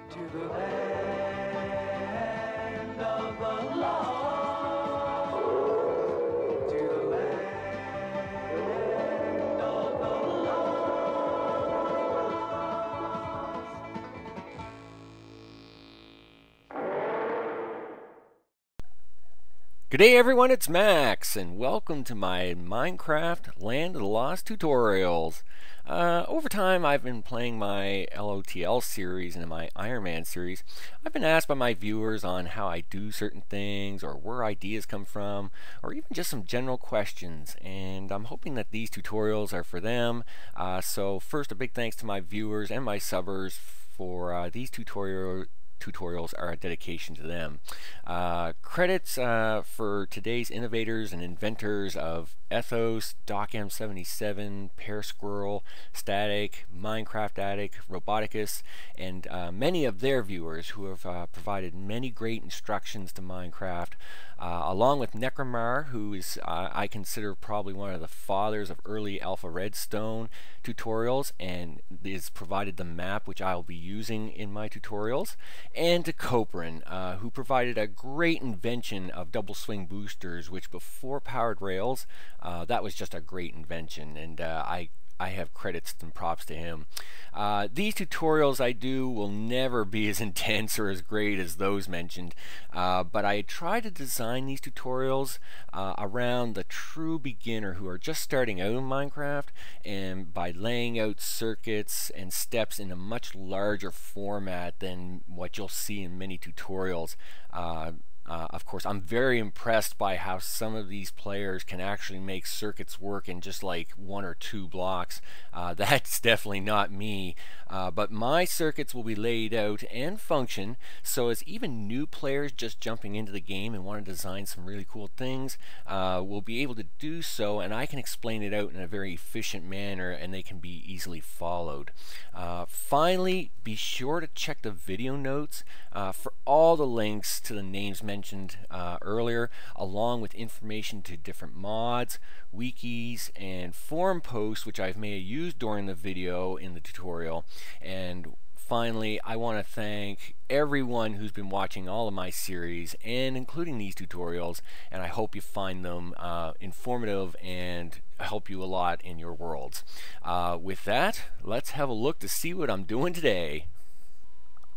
To the land of the lost. To the land of the G'day everyone, it's Max, and welcome to my Minecraft Land of the Lost tutorials. Over time, I've been playing my LOTL series and my Iron Man series. I've been asked by my viewers on how I do certain things, or where ideas come from, or even just some general questions, and I'm hoping that these tutorials are for them. So first, a big thanks to my viewers and my subbers for these tutorials are a dedication to them. Credits for today's innovators and inventors of Ethos, DocM77, PearSquirrel, Static, MinecraftAddict, Roboticaust, and many of their viewers who have provided many great instructions to Minecraft, along with Necramar, who is I consider probably one of the fathers of early alpha Redstone tutorials and has provided the map which I will be using in my tutorials, and to Copern, who provided a great invention of double swing boosters, which before powered rails, that was just a great invention, and I have credits and props to him. These tutorials I do will never be as intense or as great as those mentioned, but I try to design these tutorials around the true beginner who are just starting out in Minecraft, and by laying out circuits and steps in a much larger format than what you'll see in many tutorials. Of course, I'm very impressed by how some of these players can actually make circuits work in just like 1 or 2 blocks. That's definitely not me, but my circuits will be laid out and function so as even new players just jumping into the game and want to design some really cool things will be able to do so, and I can explain it out in a very efficient manner and they can be easily followed. Finally, be sure to check the video notes for all the links to the names mentioned earlier, along with information to different mods, wikis, and forum posts which I may have used during the video in the tutorial. And finally, I want to thank everyone who's been watching all of my series, and including these tutorials, and I hope you find them informative and help you a lot in your worlds. With that, let's have a look to see what I'm doing today.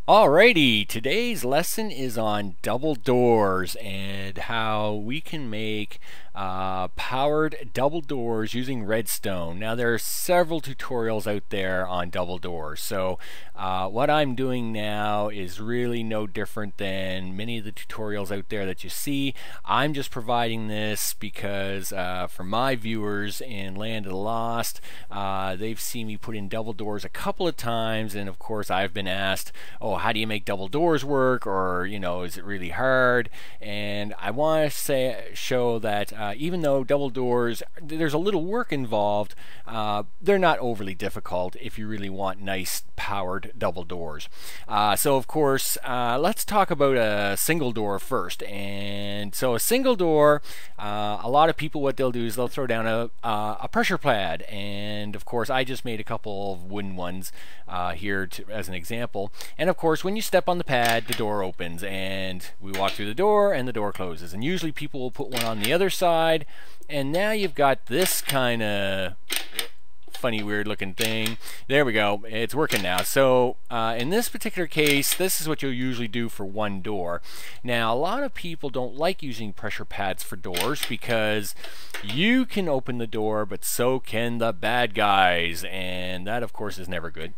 Alrighty, today's lesson is on double doors and how we can make powered double doors using redstone. Now there are several tutorials out there on double doors, so what I'm doing now is really no different than many of the tutorials out there that you see. I'm just providing this because for my viewers in Land of the Lost, they've seen me put in double doors a couple of times, and of course I've been asked, oh, how do you make double doors work, or you know, is it really hard? And I want to show that even though double doors, there's a little work involved, they're not overly difficult if you really want nice powered double doors. So of course, let's talk about a single door first. And so a single door, a lot of people, what they'll do is they'll throw down a pressure pad, and of course I just made a couple of wooden ones here as an example. And of course, when you step on the pad, the door opens and we walk through the door and the door closes, and usually people will put one on the other side, and now you've got this kind of funny weird looking thing. There we go, it's working now. So in this particular case, this is what you'll usually do for one door. Now a lot of people don't like using pressure pads for doors because you can open the door, but so can the bad guys, and that of course is never good.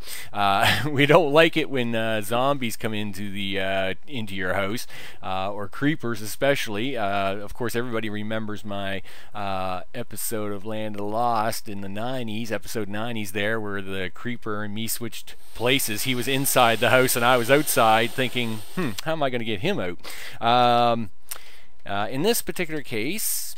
We don't like it when zombies come into your house, or creepers especially. Of course everybody remembers my episode of Land of the Lost in the 90s, episode 90s there, where the creeper and me switched places. He was inside the house and I was outside thinking, how am I going to get him out? In this particular case,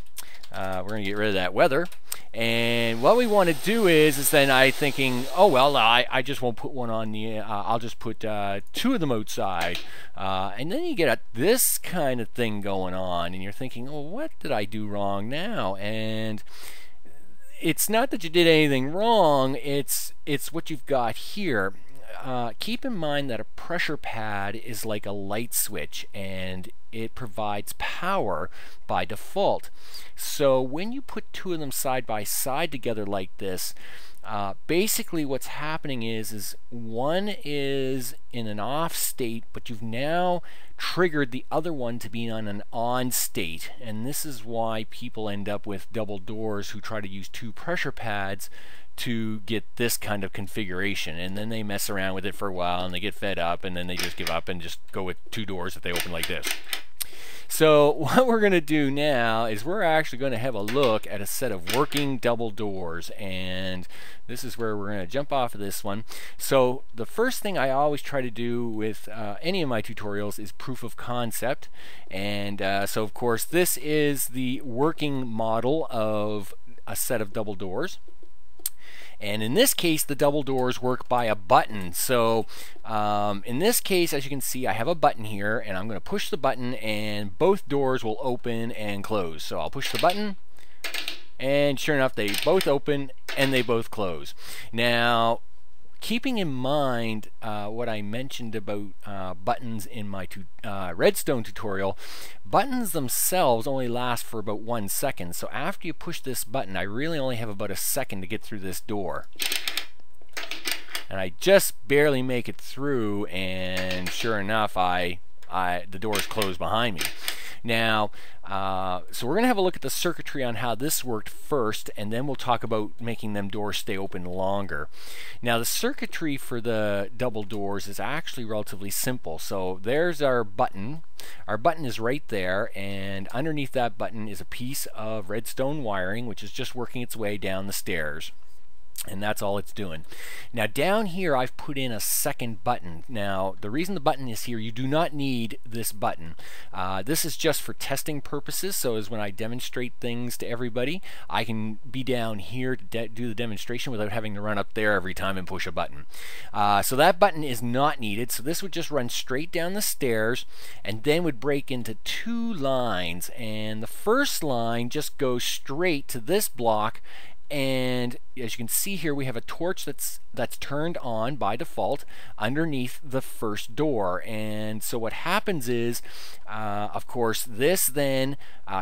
we're going to get rid of that weather, and what we want to do is then I thinking, oh well, I just won't put one on the I'll just put 2 of them outside, and then you get this kind of thing going on, and you're thinking, oh, what did I do wrong now? And it's not that you did anything wrong, it's what you've got here. keep in mind that a pressure pad is like a light switch, and it provides power by default. So when you put two of them side by side together like this, basically what's happening is one is in an off state, but you've now triggered the other one to be on an on state. And this is why people end up with double doors who try to use two pressure pads to get this kind of configuration, and then they mess around with it for a while and they get fed up, and then they just give up and just go with two doors that they open like this. So what we're going to do now is we're actually going to have a look at a set of working double doors, and this is where we're going to jump off of this one. So the first thing I always try to do with any of my tutorials is proof of concept, and so of course this is the working model of a set of double doors. And in this case, the double doors work by a button. So in this case, as you can see, I have a button here, and I'm going to push the button, and both doors will open and close. So I'll push the button, and sure enough, they both open and they both close. Now, keeping in mind what I mentioned about buttons in my Redstone tutorial, buttons themselves only last for about 1 second. So after you push this button, I really only have about a second to get through this door. And I just barely make it through, and sure enough, the door is closed behind me. Now, so we're going to have a look at the circuitry on how this worked first, and then we'll talk about making them doors stay open longer. Now, the circuitry for the double doors is actually relatively simple. So there's our button. Our button is right there, and underneath that button is a piece of redstone wiring, which is just working its way down the stairs. And that's all it's doing. Now down here I've put in a second button. Now the reason the button is here, you do not need this button. This is just for testing purposes, so as when I demonstrate things to everybody, I can be down here to do the demonstration without having to run up there every time and push a button. So that button is not needed, so this would just run straight down the stairs and then would break into two lines, and the first line just goes straight to this block. And as you can see here, we have a torch that's turned on by default underneath the first door. And so what happens is, of course, this then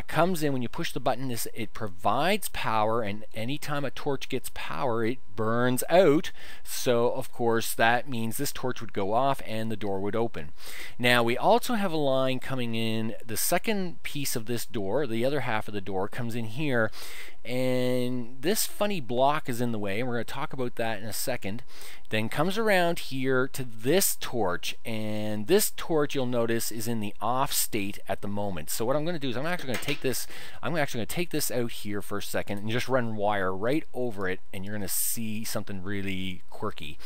comes in when you push the button. It provides power, and anytime a torch gets power, it burns out. So of course that means this torch would go off and the door would open. Now we also have a line coming in. The second piece of this door, the other half of the door, comes in here, and this funny block is in the way, and we're going to talk about that in a second. Then comes around here to this torch, and this torch, you'll notice, is in the off state at the moment. So what I'm going to do is I'm actually going to take this out here for a second and just run wire right over it, and you're going to see something really quirky.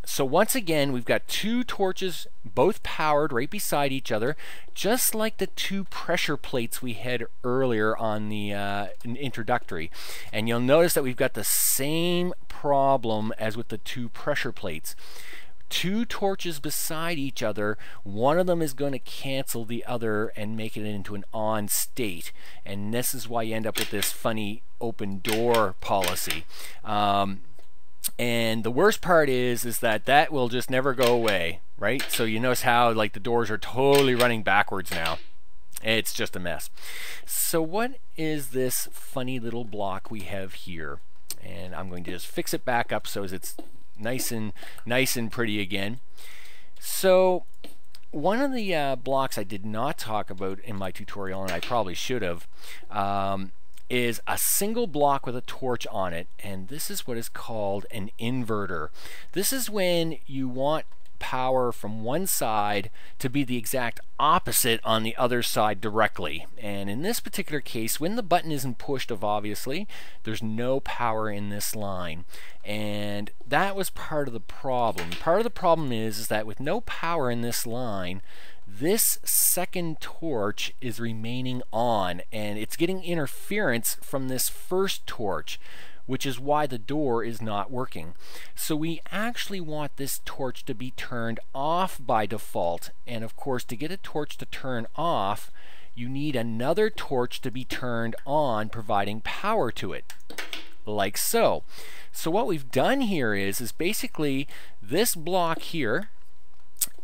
So once again, we've got two torches, both powered right beside each other, just like the two pressure plates we had earlier on the introductory. And you'll notice that we've got the same problem as with the two pressure plates. Two torches beside each other, one of them is going to cancel the other and make it into an on state. And this is why you end up with this funny open door policy. And the worst part is that will just never go away, right? So you notice how like the doors are totally running backwards now. It's just a mess. So what is this funny little block we have here? And I'm going to just fix it back up so it's nice and pretty again. So one of the blocks I did not talk about in my tutorial, and I probably should have, is a single block with a torch on it, and this is what is called an inverter. This is when you want power from one side to be the exact opposite on the other side directly. And in this particular case, when the button isn't pushed, obviously, there's no power in this line. And that was part of the problem. Part of the problem is that with no power in this line, this second torch is remaining on, and it's getting interference from this first torch, which is why the door is not working. So we actually want this torch to be turned off by default, and of course to get a torch to turn off, you need another torch to be turned on, providing power to it. like so. So what we've done here is basically this block here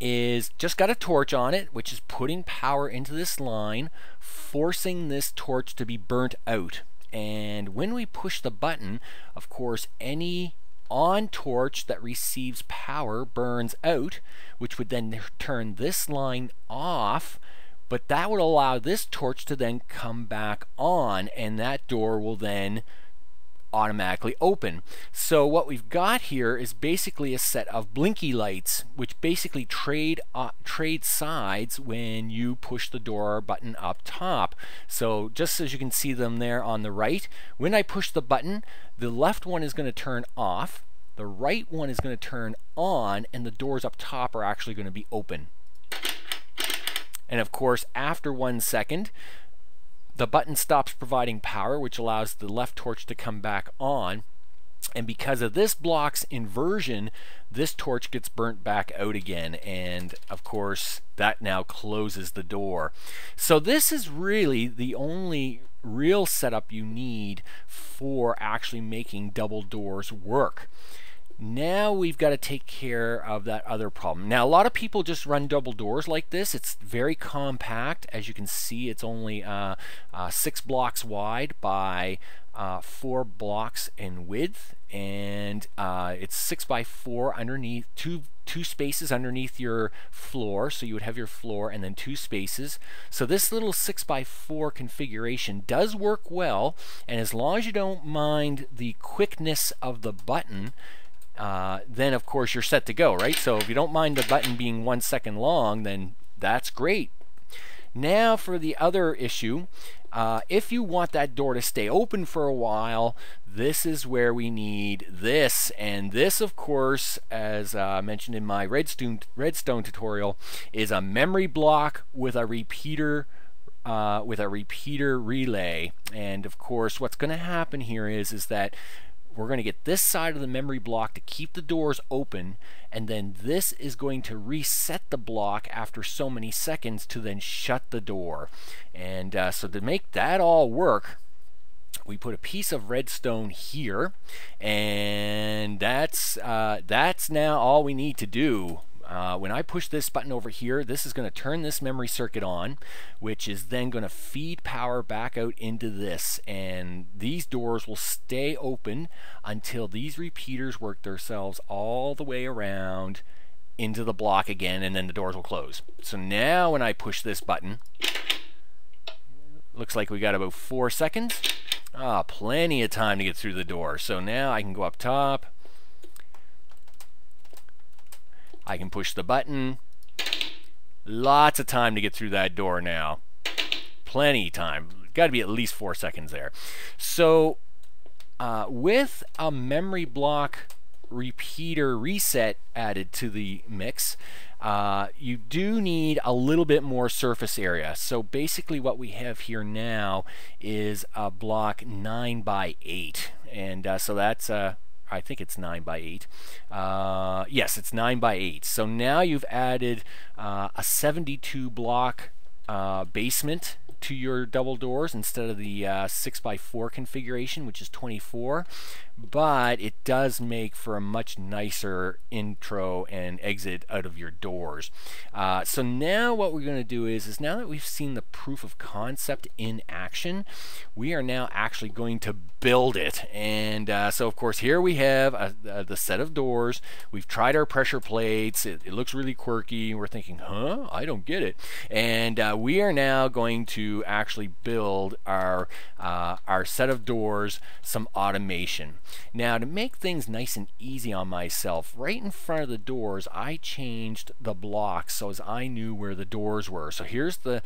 is just got a torch on it, which is putting power into this line, forcing this torch to be burnt out. And when we push the button, of course, any on torch that receives power burns out, which would then turn this line off, but that would allow this torch to then come back on, and that door will then automatically open. So what we've got here is basically a set of blinky lights, which basically trade sides when you push the door button up top. So just as you can see them there on the right, when I push the button, the left one is going to turn off, the right one is going to turn on, and the doors up top are actually going to be open. And of course, after 1 second, the button stops providing power, which allows the left torch to come back on. And because of this block's inversion, this torch gets burnt back out again. And of course, that now closes the door. So this is really the only real setup you need for actually making double doors work. Now we've got to take care of that other problem. Now a lot of people just run double doors like this. It's very compact. As you can see, it's only 6 blocks wide by 4 blocks in width, and it's 6 by 4 underneath, two spaces underneath your floor, so you would have your floor and then 2 spaces. So this little 6 by 4 configuration does work well, and as long as you don't mind the quickness of the button, then of course you're set to go, right? So if you don't mind the button being 1 second long, then that's great. Now for the other issue, if you want that door to stay open for a while, this is where we need this. And this, of course, as mentioned in my Redstone tutorial, is a memory block with a repeater relay. And of course, what's going to happen here is that we're going to get this side of the memory block to keep the doors open, and then this is going to reset the block after so many seconds to then shut the door. And so to make that all work, we put a piece of redstone here, and that's now all we need to do. When I push this button over here, this is going to turn this memory circuit on, which is then going to feed power back out into this, and these doors will stay open until these repeaters work themselves all the way around into the block again, and then the doors will close. So now when I push this button, looks like we got about 4 seconds. Plenty of time to get through the door. So now I can go up top, I can push the button. Lots of time to get through that door now. Plenty of time. Got to be at least 4 seconds there. So with a memory block repeater reset added to the mix, you do need a little bit more surface area. So basically what we have here now is a block 9 by 8. And so that's I think it's 9 by 8. Yes, it's 9 by 8. So now you've added a 72 block basement to your double doors instead of the 6 by 4 configuration, which is 24. But it does make for a much nicer intro and exit out of your doors. So now what we're going to do is now that we've seen the proof of concept in action, we are now actually going to build it. And so of course here we have the set of doors. We've tried our pressure plates. It looks really quirky. We're thinking, huh? I don't get it. And we are now going to actually build our set of doors, some automation. Now to make things nice and easy on myself, right in front of the doors I changed the blocks so as I knew where the doors were. So here's the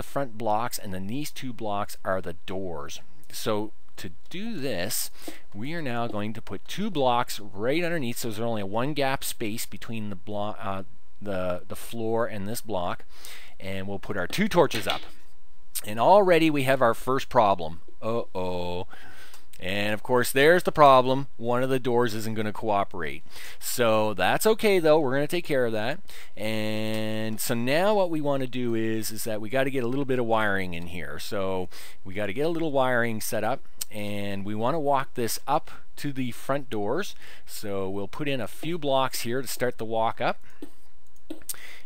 front blocks, and then these 2 blocks are the doors. So to do this, we are now going to put 2 blocks right underneath, so there's only a 1 gap space between the block, the floor and this block, and we'll put our 2 torches up. And already we have our first problem. Uh-oh. And of course there's the problem. One of the doors isn't going to cooperate. So that's okay though. We're going to take care of that. And so now what we want to do is that we got to get a little bit of wiring in here. So we got to get a little wiring set up. and we want to walk this up to the front doors. So we'll put in a few blocks here to start the walk up.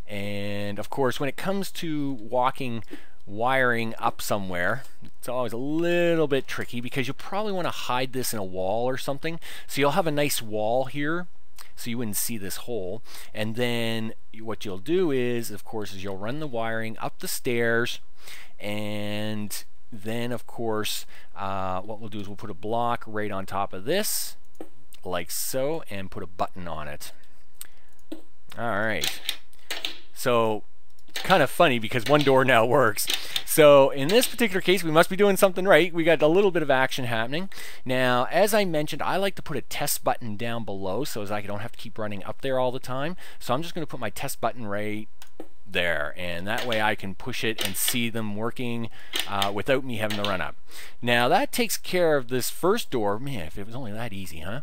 And of course, when it comes to walking wiring up somewhere, it's always a little bit tricky because you probably want to hide this in a wall or something. So you'll have a nice wall here so you wouldn't see this hole. And then what you'll do is, of course, is you'll run the wiring up the stairs, and then of course what we'll do is we'll put a block right on top of this like so and put a button on it. Alright, so kind of funny because one door now works. So in this particular case, we must be doing something right. We got a little bit of action happening. Now, as I mentioned, I like to put a test button down below so as I don't have to keep running up there all the time. So I'm just going to put my test button right there, and that way I can push it and see them working without me having to run up. Now that takes care of this first door. Man, if it was only that easy, huh?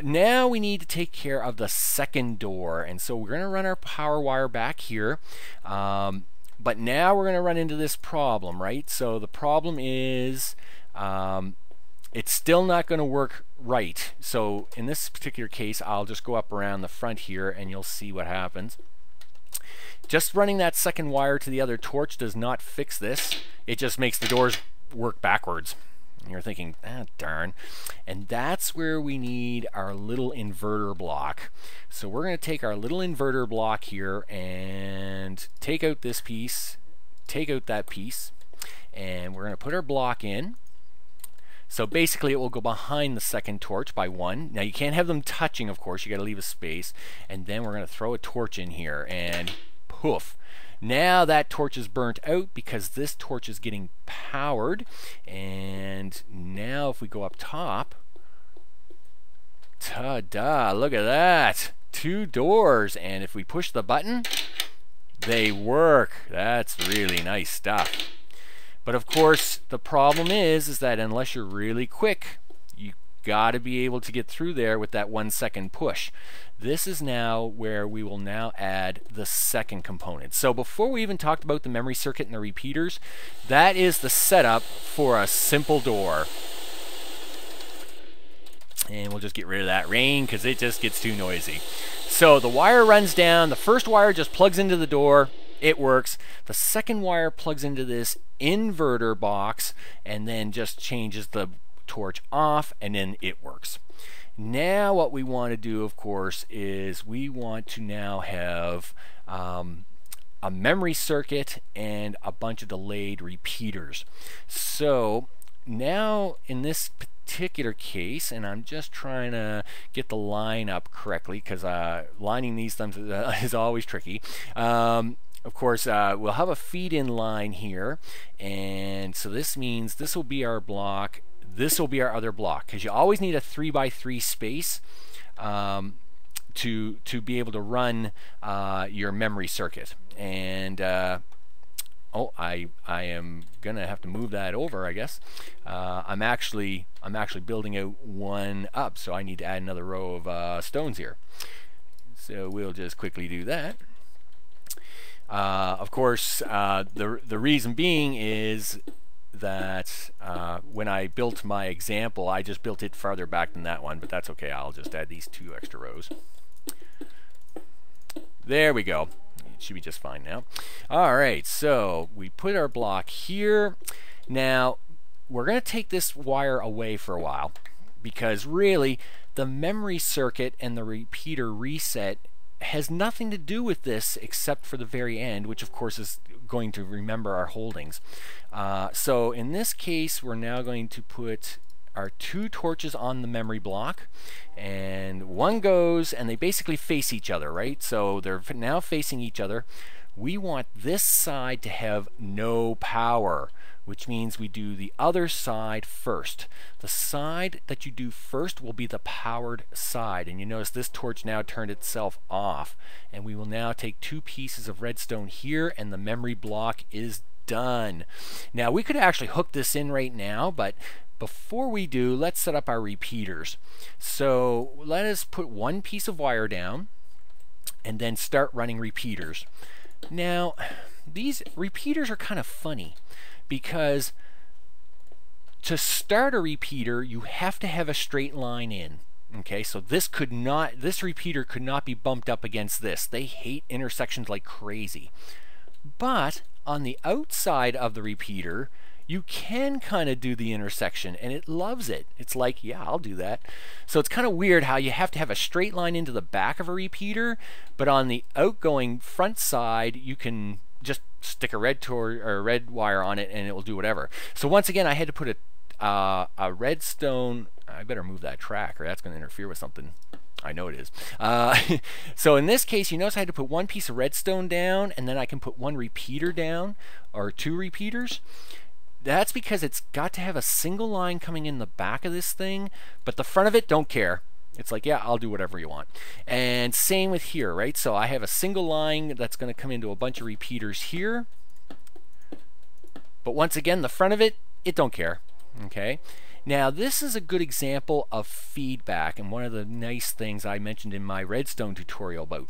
Now we need to take care of the second door, and so we're going to run our power wire back here. But now we're going to run into this problem, right? So the problem is it's still not going to work right. So in this particular case, I'll just go up around the front here and you'll see what happens. Just running that second wire to the other torch does not fix this. It just makes the doors work backwards. And you're thinking, ah, darn. And that's where we need our little inverter block. So we're going to take our little inverter block here and take out this piece, take out that piece, and we're going to put our block in. So basically it will go behind the second torch by one. Now you can't have them touching, of course. You got to leave a space. And then we're going to throw a torch in here and poof. Now that torch is burnt out because this torch is getting powered. And now if we go up top, ta-da, look at that. 2 doors. And if we push the button, they work. That's really nice stuff. But of course, the problem is that unless you're really quick, you got to be able to get through there with that 1 second push. This is now where we will now add the second component. So before we even talked about the memory circuit and the repeaters, that is the setup for a simple door. And we'll just get rid of that rain because it just gets too noisy. So the wire runs down. The first wire just plugs into the door. It works. The second wire plugs into this inverter box and then just changes the torch off, and then it works. Now what we want to do, of course, is we want to now have a memory circuit and a bunch of delayed repeaters. So now in this particular case, and I'm just trying to get the line up correctly because lining these things is always tricky. Of course, we'll have a feed-in line here, and so this means this will be our block, this will be our other block, because you always need a 3x3 space to be able to run your memory circuit. And oh, I am gonna have to move that over, I guess. I'm actually building out one up, so I need to add another row of stones here. So we'll just quickly do that. Of course, the reason being is that when I built my example, I just built it farther back than that one, but that's okay. I'll just add these 2 extra rows. There we go. It should be just fine now. All right, so we put our block here. Now, we're going to take this wire away for a while because really the memory circuit and the repeater reset has nothing to do with this except for the very end, which of course is going to remember our holdings. So in this case, we're now going to put our 2 torches on the memory block, and one goes, and they basically face each other, right? So they're now facing each other. We want this side to have no power, which means we do the other side first. The side that you do first will be the powered side, and you notice this torch now turned itself off, and we will now take 2 pieces of redstone here, and the memory block is done. Now we could actually hook this in right now, but before we do, let's set up our repeaters. So let us put 1 piece of wire down and then start running repeaters. Now these repeaters are kind of funny because To start a repeater, you have to have a straight line in. Okay, so this repeater could not be bumped up against this. They hate intersections like crazy. But on the outside of the repeater, you can kind of do the intersection, and it loves it. It's like, yeah, I'll do that. So it's kind of weird how you have to have a straight line into the back of a repeater, but on the outgoing front side, you can just stick a red wire on it, and it will do whatever. So once again, I had to put a redstone. I better move that track, or that's going to interfere with something. I know it is. So in this case, you notice I had to put one piece of redstone down, and then I can put one repeater down, or two repeaters. That's because it's got to have a single line coming in the back of this thing, but the front of it, don't care. It's like, yeah, I'll do whatever you want. And same with here, right? So I have a single line that's going to come into a bunch of repeaters here. But once again, the front of it, it don't care. Okay? Now, this is a good example of feedback, and one of the nice things I mentioned in my Redstone tutorial about.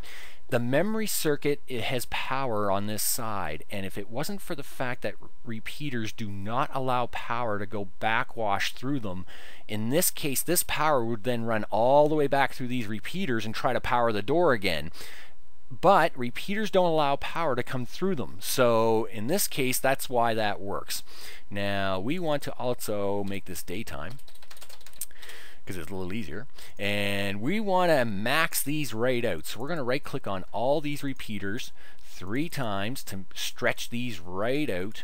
The memory circuit, it has power on this side, and if it wasn't for the fact that repeaters do not allow power to go backwash through them, in this case, this power would then run all the way back through these repeaters and try to power the door again. But repeaters don't allow power to come through them. So in this case, that's why that works. Now, we want to also make this daytime, because it's a little easier, and we want to max these right out. So we're going to right click on all these repeaters 3 times to stretch these right out.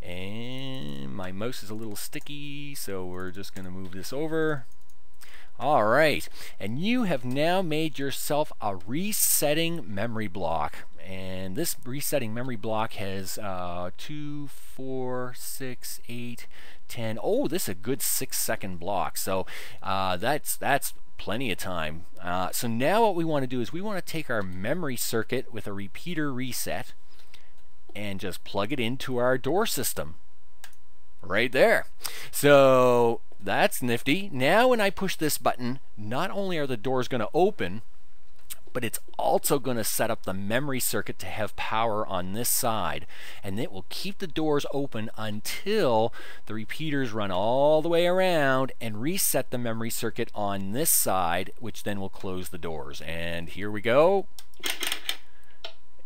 And my mouse is a little sticky, so we're just going to move this over. All right, and you have now made yourself a resetting memory block. And this resetting memory block has 2, 4, 6, 8, 10. Oh, this is a good 6-second block. So that's plenty of time. So now what we want to do is we want to take our memory circuit with a repeater reset and just plug it into our door system. Right there. So that's nifty. Now when I push this button, not only are the doors going to open, but it's also going to set up the memory circuit to have power on this side, and it will keep the doors open until the repeaters run all the way around and reset the memory circuit on this side, which then will close the doors. And here we go.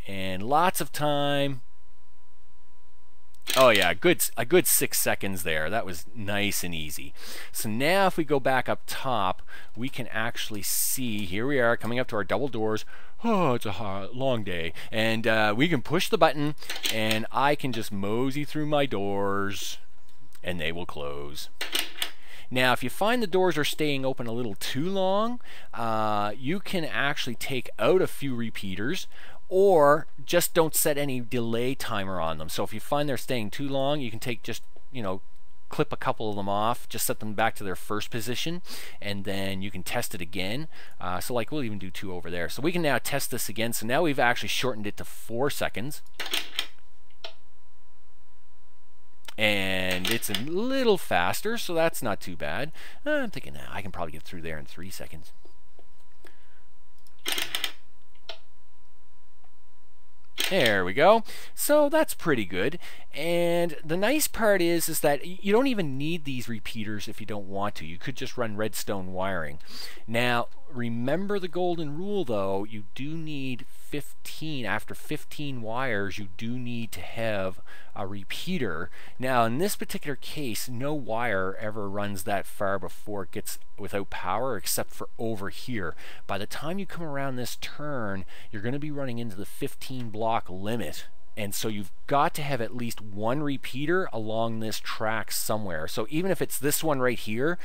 And lots of time. Oh yeah, a good 6 seconds there. That was nice and easy. So now if we go back up top, we can actually see, here we are coming up to our double doors. Oh, it's a long day. And we can push the button, and I can just mosey through my doors, and they will close. Now, if you find the doors are staying open a little too long, you can actually take out a few repeaters, or just don't set any delay timer on them. So if you find they're staying too long, you can take just, clip a couple of them off, just set them back to their first position, and then you can test it again. So like we'll even do 2 over there. So we can now test this again. So now we've actually shortened it to 4 seconds. And it's a little faster, so that's not too bad. I'm thinking I can probably get through there in 3 seconds. There we go. So that's pretty good. And the nice part is that you don't even need these repeaters if you don't want to. You could just run redstone wiring. Now, remember the golden rule though, you do need 15. After 15 wires, you do need to have a repeater. Now, in this particular case, no wire ever runs that far before it gets without power, except for over here. By the time you come around this turn, you're going to be running into the 15 block limit. And so you've got to have at least one repeater along this track somewhere. So even if it's this one right here,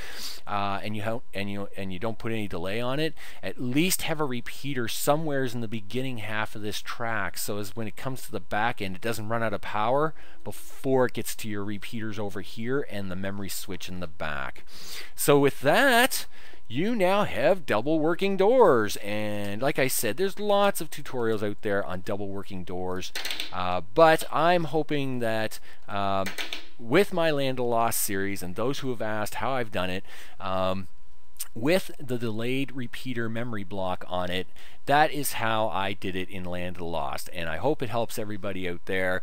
and you don't put any delay on it, at least have a repeater somewheres in the beginning half of this track, so as when it comes to the back end, it doesn't run out of power before it gets to your repeaters over here and the memory switch in the back. So with that, you now have double working doors. And like I said, there's lots of tutorials out there on double working doors, but I'm hoping that with my Land of Lost series and those who have asked how I've done it, with the delayed repeater memory block on it. That is how I did it in Land of the Lost, and I hope it helps everybody out there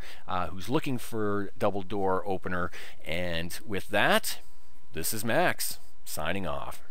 who's looking for double door opener. And with that, this is Max signing off.